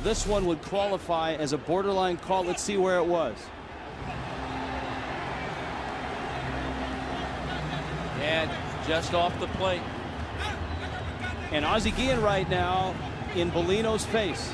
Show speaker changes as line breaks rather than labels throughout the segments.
This one would qualify as a borderline call. Let's see where it was.
And just off the plate.
And Ozzie Guillen right now in Bellino's face.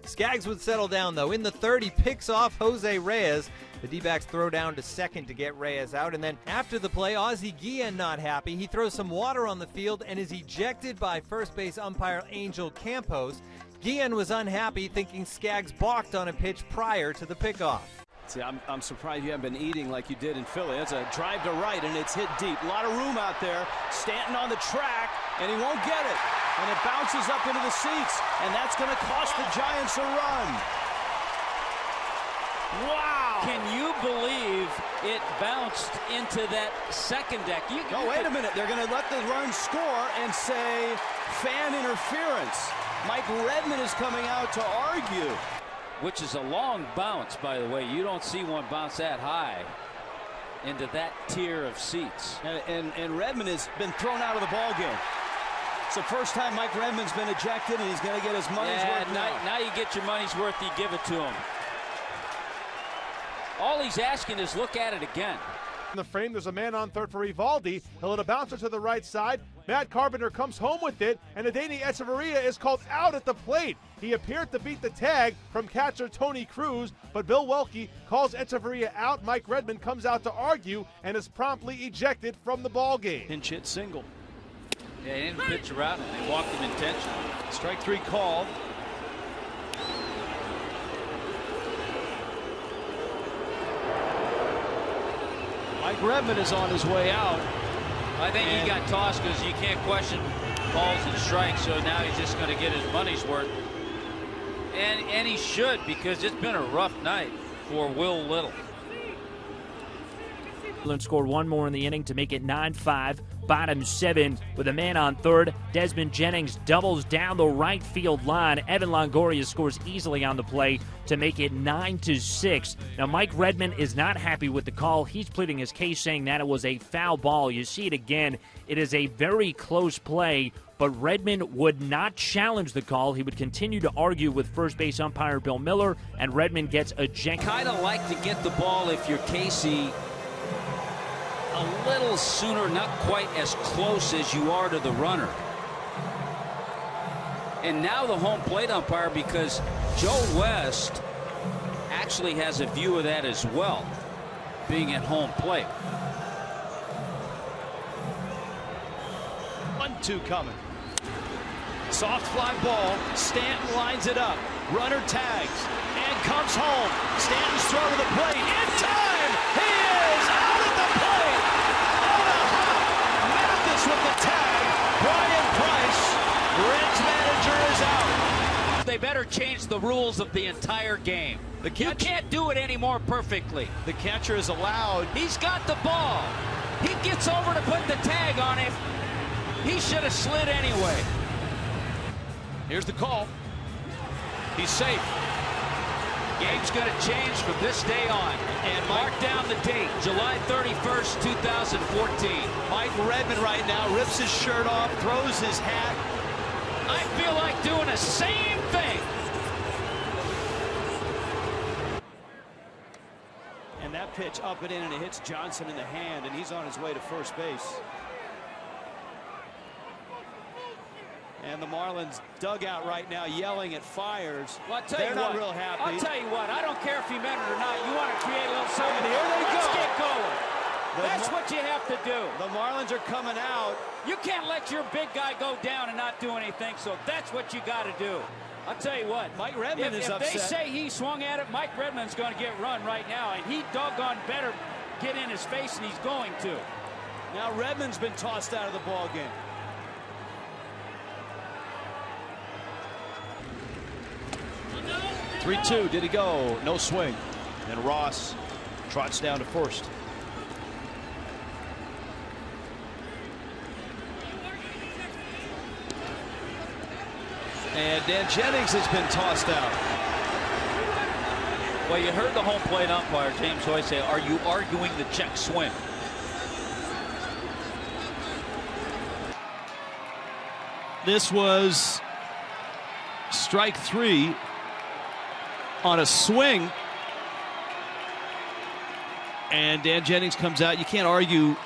Skaggs would settle down, though. In the third, he picks off Jose Reyes. The D-backs throw down to second to get Reyes out. And then after the play, Ozzie Guillen not happy. He throws some water on the field and is ejected by first base umpire Angel Campos. Guillen was unhappy, thinking Skaggs balked on a pitch prior to the pickoff.
See, I'm surprised you haven't been eating like you did in Philly. That's a drive to right, and it's hit deep. A lot of room out there. Stanton on the track, and he won't get it. And it bounces up into the seats, and that's going to cost the Giants a run. Wow!
Can you believe it bounced into that second deck?
No, wait a minute. They're going to let the run score and say fan interference. Mike Redmond is coming out to argue.
Which is a long bounce, by the way. You don't see one bounce that high into that tier of seats.
And Redmond has been thrown out of the ball game. It's the first time Mike Redmond's been ejected, and he's going to get his money's worth now.
Now you get your money's worth, you give it to him. All he's asking is look at it again.
In the frame, there's a man on third for Evaldi. He'll let a bouncer to the right side. Matt Carpenter comes home with it, and Adeiny Echeverria is called out at the plate. He appeared to beat the tag from catcher Tony Cruz, but Bill Welke calls Echeverria out. Mike Redmond comes out to argue and is promptly ejected from the ball game.
Pinch hit single.
Yeah, he didn't pitch around him. They walked him intentionally.
Strike three called. Mike Redmond is on his way out.
I think he got tossed because you can't question balls and strikes, so now he's just going to get his money's worth. And he should, because it's been a rough night for Will Little.
Scored one more in the inning to make it 9-5. Bottom 7 with a man on third. Desmond Jennings doubles down the right field line. Evan Longoria scores easily on the play to make it 9-6. Now Mike Redmond is not happy with the call. He's pleading his case, saying that it was a foul ball. You see it again. It is a very close play, but Redmond would not challenge the call. He would continue to argue with first base umpire Bill Miller, and Redmond gets ejected.
Kind of like to get the ball if you're Casey a little sooner, not quite as close as you are to the runner. And now the home plate umpire, because Joe West actually has a view of that as well, being at home plate.
1-2 coming. Soft fly ball. Stanton lines it up. Runner tags and comes home. Stanton's throw to the plate. In time! He is out at the plate! On a hop! Mathis with the tag. Brian Price, Reds manager, is out.
They better change the rules of the entire game. You can't do it anymore perfectly.
The catcher is allowed.
He's got the ball. He gets over to put the tag on it. He should have slid anyway.
Here's the call. He's safe.
Game's going to change from this day on. And mark down the date, July 31st, 2014.
Mike Redmond right now rips his shirt off, throws his hat.
I feel like doing the same thing.
And that pitch up and in, and it hits Johnson in the hand, and he's on his way to first base. And the Marlins dugout right now yelling at Fires.
Well,
they're not real happy.
I'll tell you what, I don't care if he meant it or not. You want to create a little something.
And here they
Let's
go.
get going. That's what you have to do.
The Marlins are coming out.
You can't let your big guy go down and not do anything, so that's what you got to do. I'll tell you what.
Mike Redmond is upset.
If they say he swung at it, Mike Redmond's going to get run right now, and he doggone better get in his face, and he's going to.
Now Redmond's been tossed out of the ball game. "3-2, did he go? No swing." And Ross trots down to first. And Dan Jennings has been tossed out.
Well, you heard the home plate umpire, James Hoy, say, "Are you arguing the check swing?"
This was strike 3 on a swing. And Dan Jennings comes out. You can't argue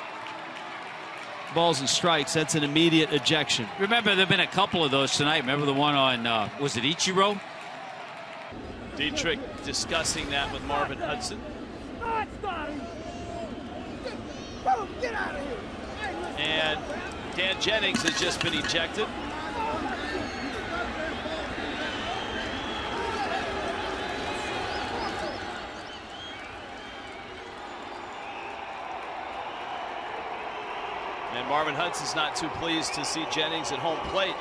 balls and strikes. That's an immediate ejection.
Remember, there have been a couple of those tonight. Remember the one on, was it Ichiro?
Dietrich discussing that with Marvin Hudson.
Get out of here.
And Dan Jennings has just been ejected. And Marvin Hudson's not too pleased to see Jennings at home plate.